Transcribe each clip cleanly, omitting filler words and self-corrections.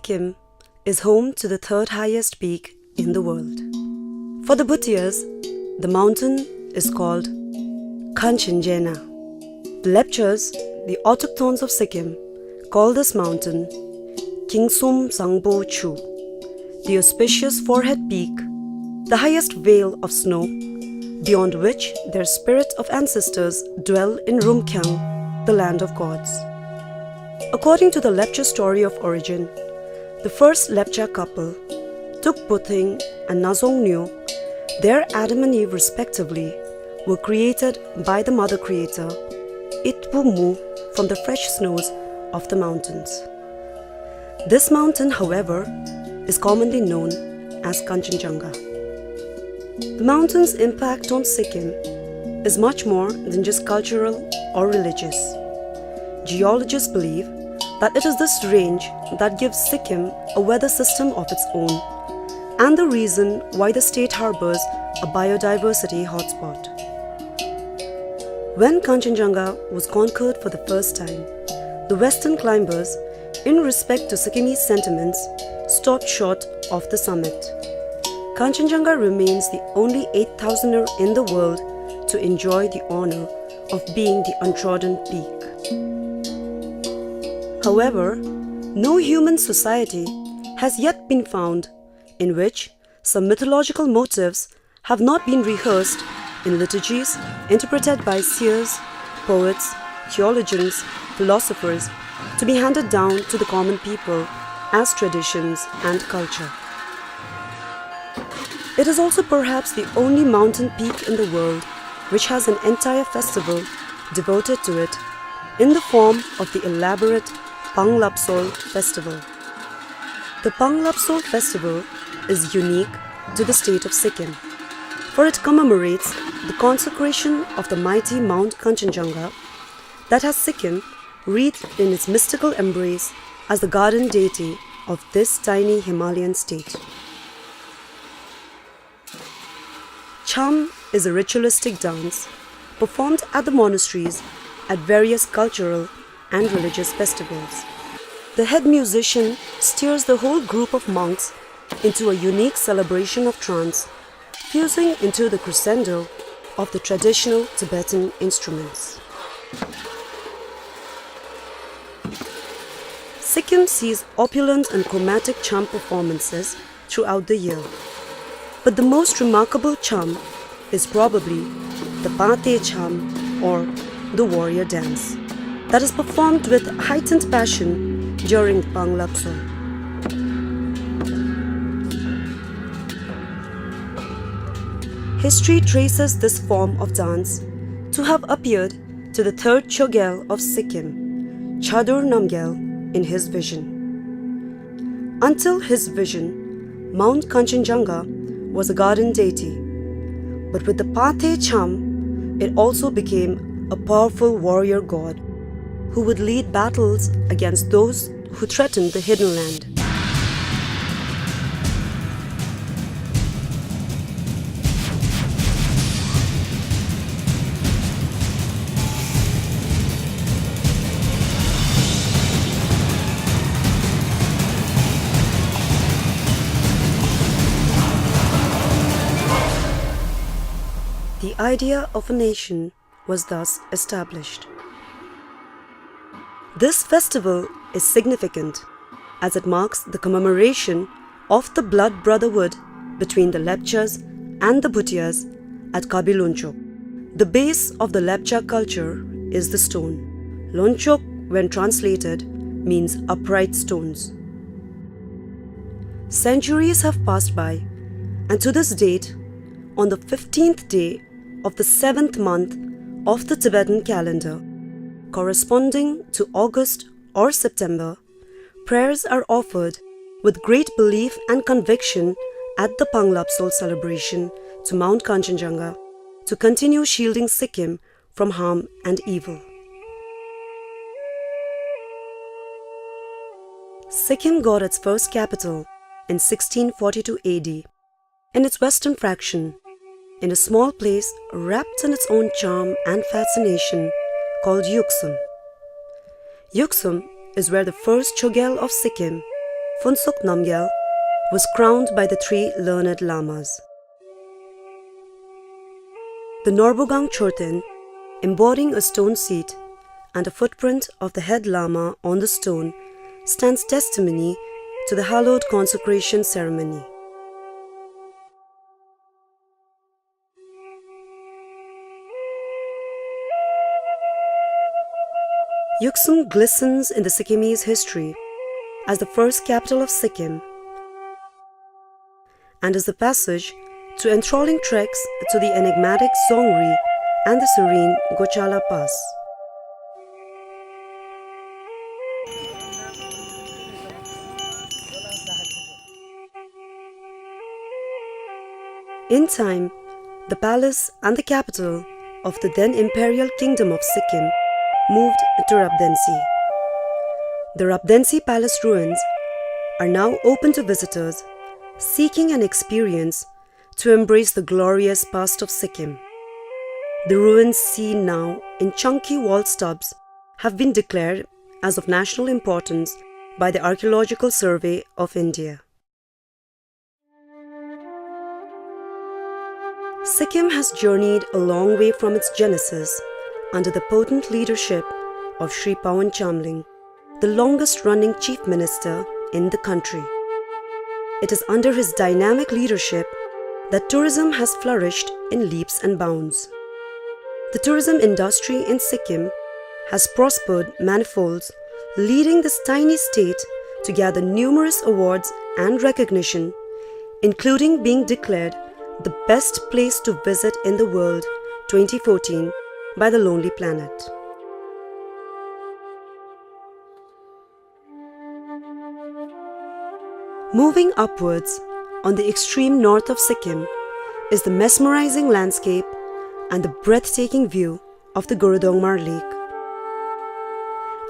Sikkim is home to the third highest peak in the world. For the Bhutias, the mountain is called Kanchenjunga. The Lepchas, the autochthones of Sikkim, call this mountain Kingsum Sangpo Chu, the auspicious forehead peak, the highest veil of snow, beyond which their spirit of ancestors dwell in Rumkyang, the land of gods. According to the Lepcha story of origin, the first Lepcha couple, Tuk Puthing and Nazong Nyo, their Adam and Eve respectively, were created by the Mother Creator, Itpu Mu, from the fresh snows of the mountains. This mountain, however, is commonly known as Kanchenjunga. The mountain's impact on Sikkim is much more than just cultural or religious. Geologists believe that it is this range that gives Sikkim a weather system of its own and the reason why the state harbors a biodiversity hotspot. When Kanchenjunga was conquered for the first time, the western climbers, in respect to Sikkimese sentiments, stopped short of the summit. Kanchenjunga remains the only 8,000er in the world to enjoy the honor of being the untrodden peak. However, no human society has yet been found in which some mythological motifs have not been rehearsed in liturgies interpreted by seers, poets, theologians, philosophers to be handed down to the common people as traditions and culture. It is also perhaps the only mountain peak in the world which has an entire festival devoted to it in the form of the elaborate Panglapsol festival. The Panglapsol festival is unique to the state of Sikkim, for it commemorates the consecration of the mighty Mount Kanchenjunga that has Sikkim wreathed in its mystical embrace as the guardian deity of this tiny Himalayan state. Cham is a ritualistic dance performed at the monasteries at various cultural and religious festivals. The head musician steers the whole group of monks into a unique celebration of trance, fusing into the crescendo of the traditional Tibetan instruments. Sikkim sees opulent and chromatic Cham performances throughout the year, but the most remarkable Cham is probably the Pate Cham, or the warrior dance, that is performed with heightened passion during Panglapsol. History traces this form of dance to have appeared to the third Chogyal of Sikkim, Chadur Namgyal, in his vision. Until his vision, Mount Kanchenjunga was a garden deity, but with the Pate Cham, it also became a powerful warrior god who would lead battles against those who threatened the hidden land. The idea of a nation was thus established. This festival is significant as it marks the commemoration of the blood brotherhood between the Lepchas and the Bhutias at Kabilunchok. The base of the Lepcha culture is the stone. Lonchok, when translated, means upright stones. Centuries have passed by, and to this date, on the 15th day of the 7th month of the Tibetan calendar, corresponding to August or September, prayers are offered with great belief and conviction at the Panglapsol celebration to Mount Kanchenjunga to continue shielding Sikkim from harm and evil. Sikkim got its first capital in 1642 AD, in its western fraction, in a small place wrapped in its own charm and fascination called Yuksum. Yuksum is where the first Chogyal of Sikkim, Phuntsuk Namgyal, was crowned by the three learned lamas. The Norbogang Chorten, embodying a stone seat and a footprint of the head lama on the stone, stands testimony to the hallowed consecration ceremony. Yuksum glistens in the Sikkimese history as the first capital of Sikkim and is the passage to enthralling treks to the enigmatic Songri and the serene Gochala Pass. In time, the palace and the capital of the then imperial kingdom of Sikkim moved to Rabdensi. The Rabdensi palace ruins are now open to visitors seeking an experience to embrace the glorious past of Sikkim. The ruins seen now in chunky wall stubs have been declared as of national importance by the Archaeological Survey of India. Sikkim has journeyed a long way from its genesis under the potent leadership of Sri Pawan Chamling, the longest-running chief minister in the country. It is under his dynamic leadership that tourism has flourished in leaps and bounds. The tourism industry in Sikkim has prospered manifolds, leading this tiny state to gather numerous awards and recognition, including being declared the best place to visit in the world 2014 by the Lonely Planet. Moving upwards on the extreme north of Sikkim is the mesmerizing landscape and the breathtaking view of the Gurudongmar Lake.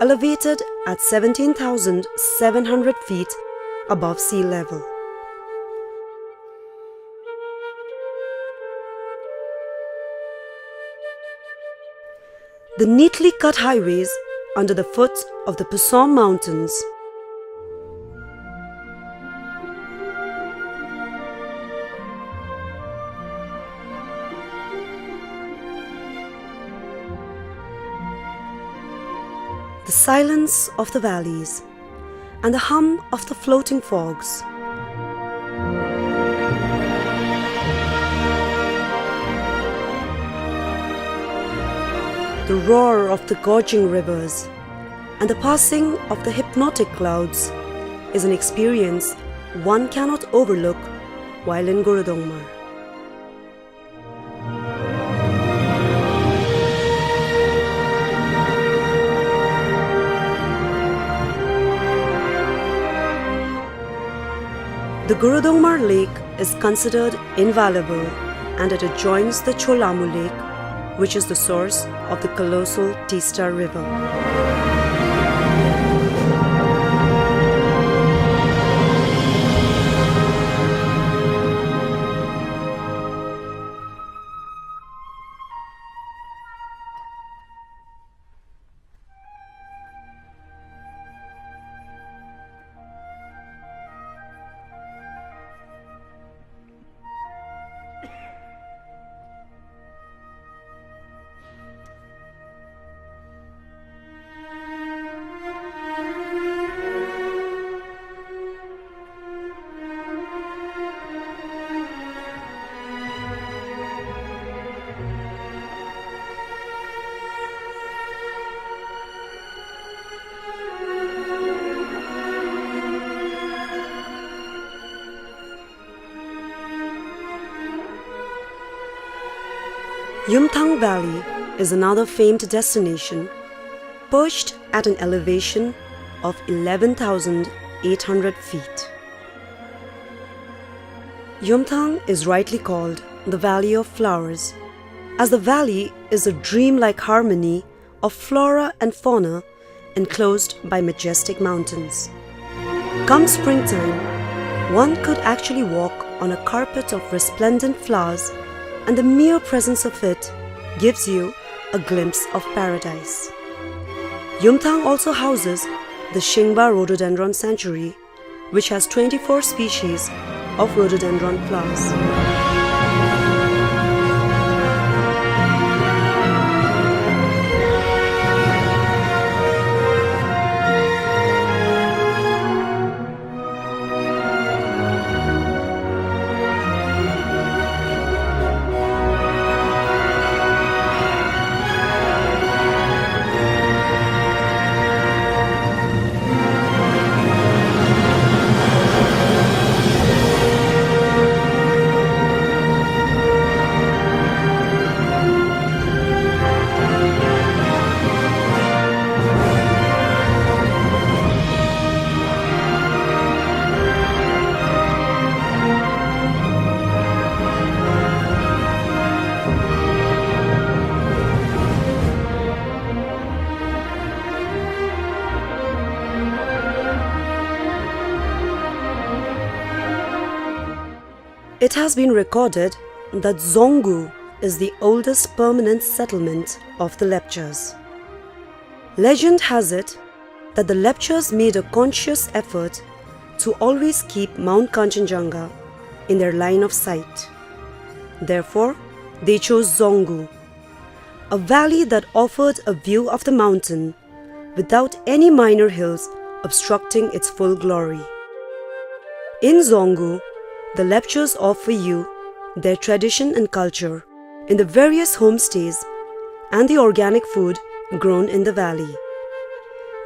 Elevated at 17,700 feet above sea level. The neatly cut highways under the foot of the Pusom Mountains the silence of the valleys and the hum of the floating fogs. The roar of the gorging rivers and the passing of the hypnotic clouds is an experience one cannot overlook while in Gurudongmar. The Gurudongmar Lake is considered invaluable and it adjoins the Cholamu Lake, which is the source of the colossal Teesta River. Yumthang Valley is another famed destination, perched at an elevation of 11,800 feet. Yumthang is rightly called the Valley of Flowers, as the valley is a dreamlike harmony of flora and fauna enclosed by majestic mountains. Come springtime, one could actually walk on a carpet of resplendent flowers, and the mere presence of it gives you a glimpse of paradise. Yumthang also houses the Shingba Rhododendron Sanctuary, which has 24 species of rhododendron flowers. It has been recorded that Zongu is the oldest permanent settlement of the Lepchas. Legend has it that the Lepchas made a conscious effort to always keep Mount Kanchenjunga in their line of sight. Therefore, they chose Zongu, a valley that offered a view of the mountain without any minor hills obstructing its full glory. In Zongu, the Lepchas offer you their tradition and culture in the various homestays and the organic food grown in the valley.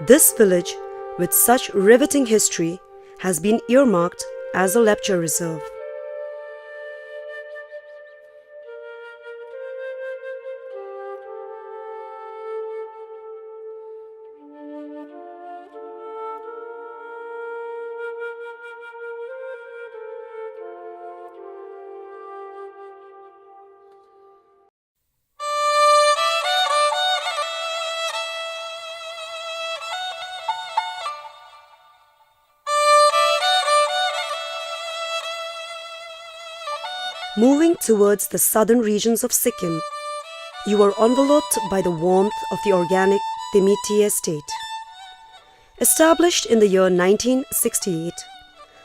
This village, with such riveting history, has been earmarked as a Lepcha reserve. Moving towards the southern regions of Sikkim, you are enveloped by the warmth of the organic Timiti estate. Established in the year 1968,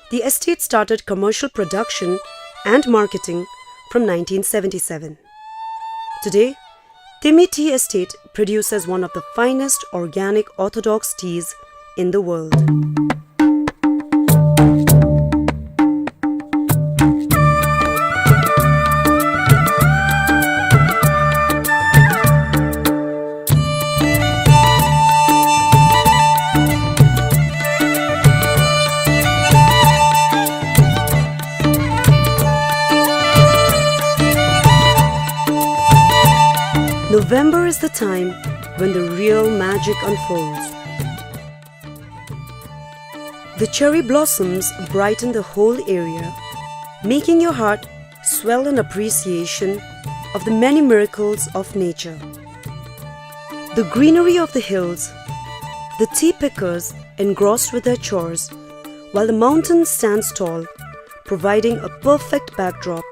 the estate started commercial production and marketing from 1977. Today, Timiti estate produces one of the finest organic orthodox teas in the world. November is the time when the real magic unfolds. The cherry blossoms brighten the whole area, making your heart swell in appreciation of the many miracles of nature. The greenery of the hills, the tea pickers engrossed with their chores, while the mountain stands tall, providing a perfect backdrop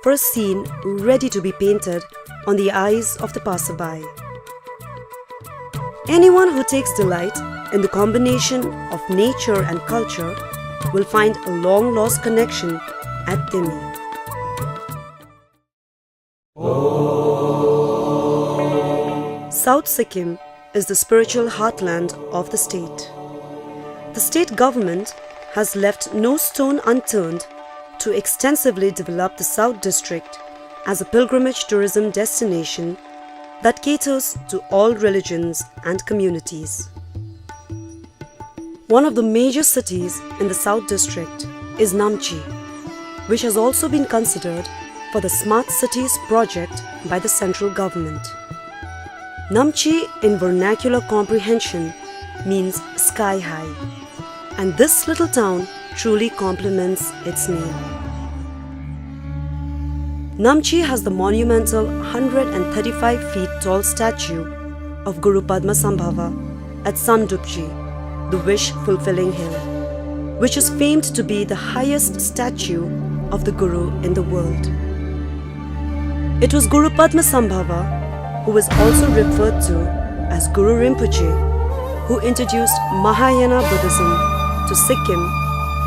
for a scene ready to be painted on the eyes of the passerby. Anyone who takes delight in the combination of nature and culture will find a long-lost connection at Timi. South Sikkim is the spiritual heartland of the state. The state government has left no stone unturned to extensively develop the South District as a pilgrimage tourism destination that caters to all religions and communities. One of the major cities in the South District is Namche, which has also been considered for the Smart Cities project by the central government. Namche in vernacular comprehension means sky high, and this little town truly complements its name. Namche has the monumental 135 feet tall statue of Guru Padma Sambhava at Samdupji, the wish-fulfilling hill, which is famed to be the highest statue of the Guru in the world. It was Guru Padma Sambhava, who was also referred to as Guru Rinpoche, who introduced Mahayana Buddhism to Sikkim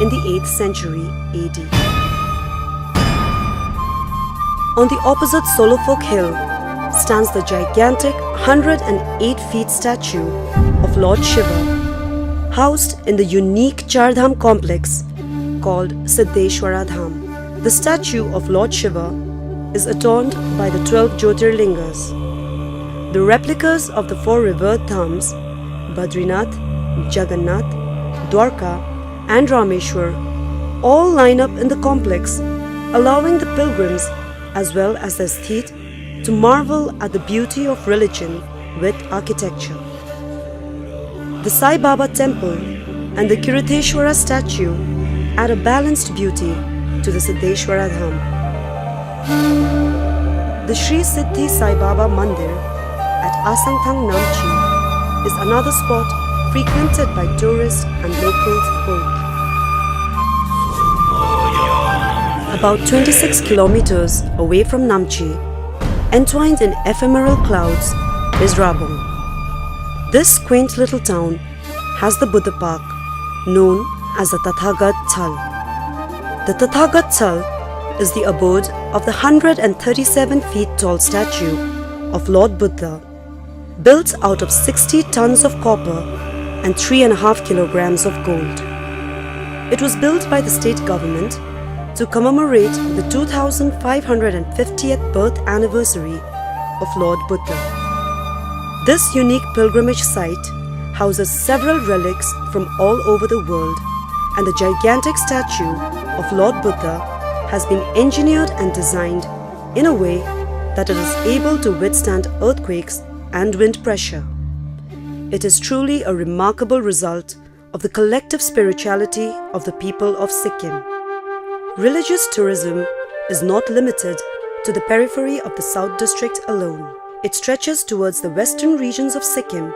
in the 8th century AD. On the opposite Solofok hill stands the gigantic 108 feet statue of Lord Shiva, housed in the unique Chardham complex called Siddheshwara Dham. The statue of Lord Shiva is adorned by the 12 Jyotirlingas. The replicas of the 4 revered dhams, Badrinath, Jagannath, Dwarka and Rameshwar, all line up in the complex, allowing the pilgrims as well as the aesthete to marvel at the beauty of religion with architecture. The Sai Baba temple and the Kiritheshwara statue add a balanced beauty to the Siddheshwara Dham. The Sri Siddhi Sai Baba Mandir at Asangthang Namchi is another spot frequented by tourists and locals both. About 26 kilometers away from Namchi, entwined in ephemeral clouds, is Rabong. This quaint little town has the Buddha Park, known as the Tathagat Thal. The Tathagat Thal is the abode of the 137 feet tall statue of Lord Buddha, built out of 60 tons of copper and 3.5 kilograms of gold. It was built by the state government to commemorate the 2550th birth anniversary of Lord Buddha. This unique pilgrimage site houses several relics from all over the world, and the gigantic statue of Lord Buddha has been engineered and designed in a way that it is able to withstand earthquakes and wind pressure. It is truly a remarkable result of the collective spirituality of the people of Sikkim. Religious tourism is not limited to the periphery of the South District alone. It stretches towards the western regions of Sikkim,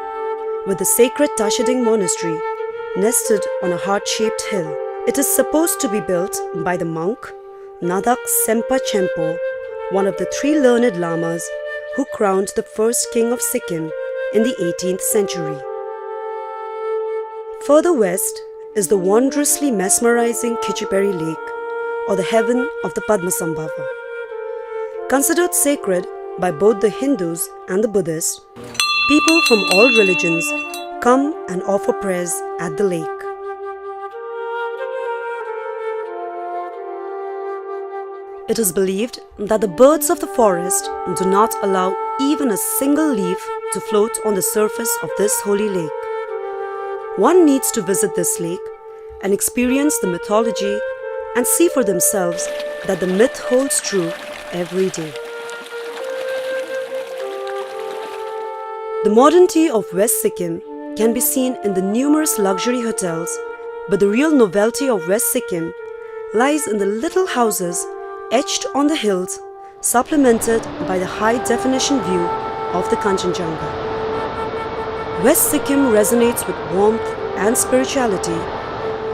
with the sacred Tashiding Monastery nested on a heart-shaped hill. It is supposed to be built by the monk Nadak Sempa Chempo, one of the 3 learned lamas who crowned the first king of Sikkim in the 18th century. Further west is the wondrously mesmerizing Kichiperi Lake, or the heaven of the Padmasambhava. Considered sacred by both the Hindus and the Buddhists, people from all religions come and offer prayers at the lake. It is believed that the birds of the forest do not allow even a single leaf to float on the surface of this holy lake. One needs to visit this lake and experience the mythology and see for themselves that the myth holds true every day. The modernity of West Sikkim can be seen in the numerous luxury hotels, but the real novelty of West Sikkim lies in the little houses etched on the hills, supplemented by the high-definition view of the Kanchenjunga. West Sikkim resonates with warmth and spirituality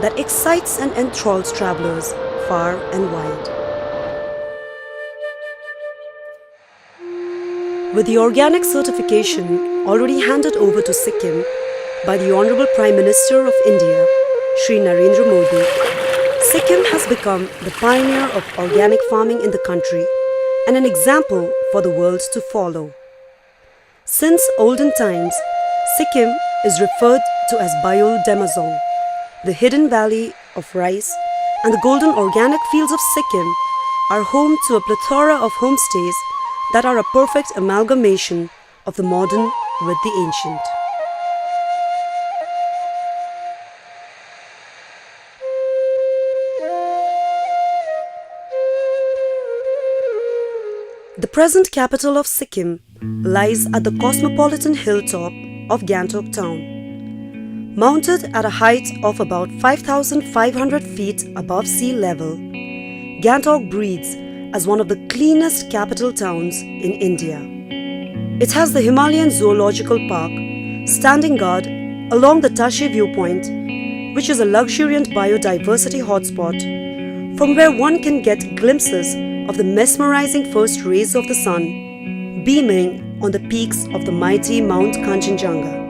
that excites and enthralls travelers far and wide. With the organic certification already handed over to Sikkim by the Honorable Prime Minister of India, Shri Narendra Modi, Sikkim has become the pioneer of organic farming in the country and an example for the world to follow. Since olden times, Sikkim is referred to as Bayul Demazong, the hidden valley of rice, and the golden organic fields of Sikkim are home to a plethora of homestays that are a perfect amalgamation of the modern with the ancient. The present capital of Sikkim lies at the cosmopolitan hilltop of Gangtok town. Mounted at a height of about 5,500 feet above sea level, Gangtok breathes as one of the cleanest capital towns in India. It has the Himalayan Zoological Park standing guard along the Tashi viewpoint, which is a luxuriant biodiversity hotspot from where one can get glimpses of the mesmerizing first rays of the sun beaming on the peaks of the mighty Mount Kanchenjunga.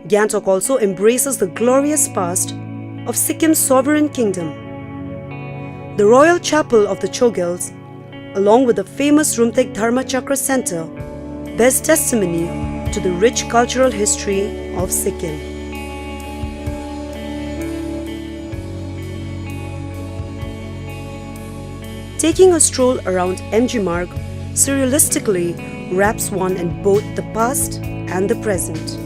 Gangtok also embraces the glorious past of Sikkim's sovereign kingdom. The Royal Chapel of the Chogyals, along with the famous Rumtek Dharma Chakra Center, bears testimony to the rich cultural history of Sikkim. Taking a stroll around MG Marg surrealistically wraps one in both the past and the present.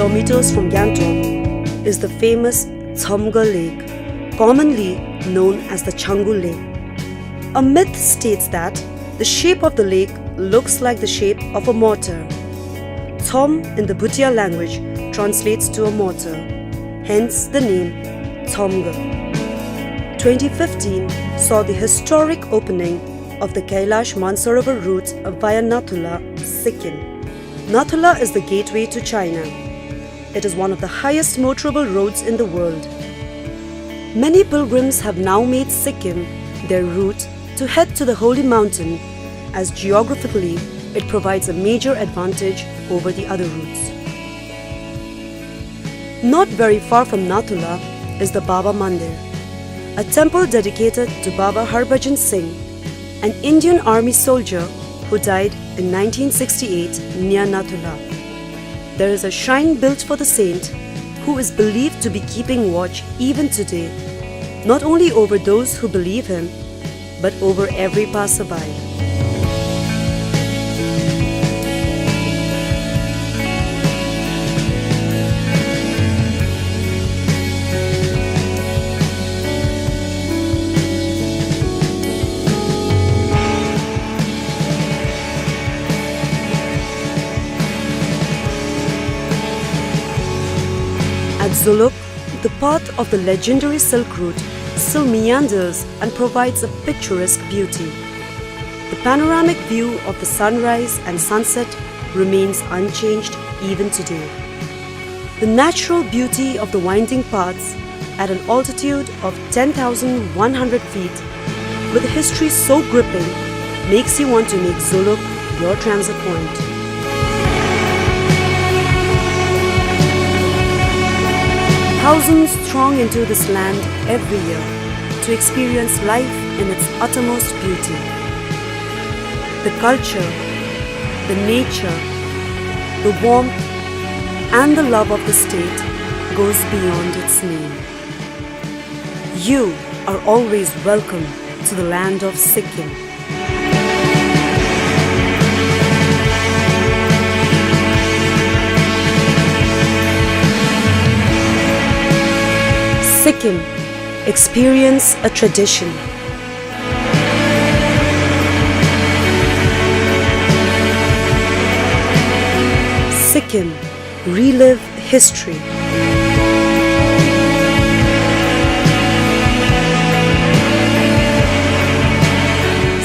Kilometers from Gangtok is the famous Thamga Lake, commonly known as the Changu Lake. A myth states that the shape of the lake looks like the shape of a mortar. Thom in the Bhutia language translates to a mortar, hence the name Thamga. 2015 saw the historic opening of the Kailash Mansarovar route via Nathula, Sikkim. Nathula is the gateway to China. It is one of the highest motorable roads in the world. Many pilgrims have now made Sikkim their route to head to the holy mountain, as geographically it provides a major advantage over the other routes. Not very far from Nathula is the Baba Mandir, a temple dedicated to Baba Harbhajan Singh, an Indian army soldier who died in 1968 near Nathula. There is a shrine built for the saint who is believed to be keeping watch even today, not only over those who believe him, but over every passerby. At Zuluk, the path of the legendary Silk Route still meanders and provides a picturesque beauty. The panoramic view of the sunrise and sunset remains unchanged even today. The natural beauty of the winding paths at an altitude of 10,100 feet, with a history so gripping, makes you want to make Zuluk your transit point. Thousands throng into this land every year to experience life in its uttermost beauty. The culture, the nature, the warmth and the love of the state goes beyond its name. You are always welcome to the land of Sikkim. Sikkim, experience a tradition. Sikkim, relive history.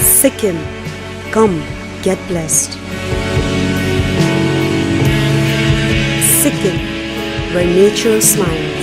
Sikkim, come get blessed. Sikkim, where nature smiles.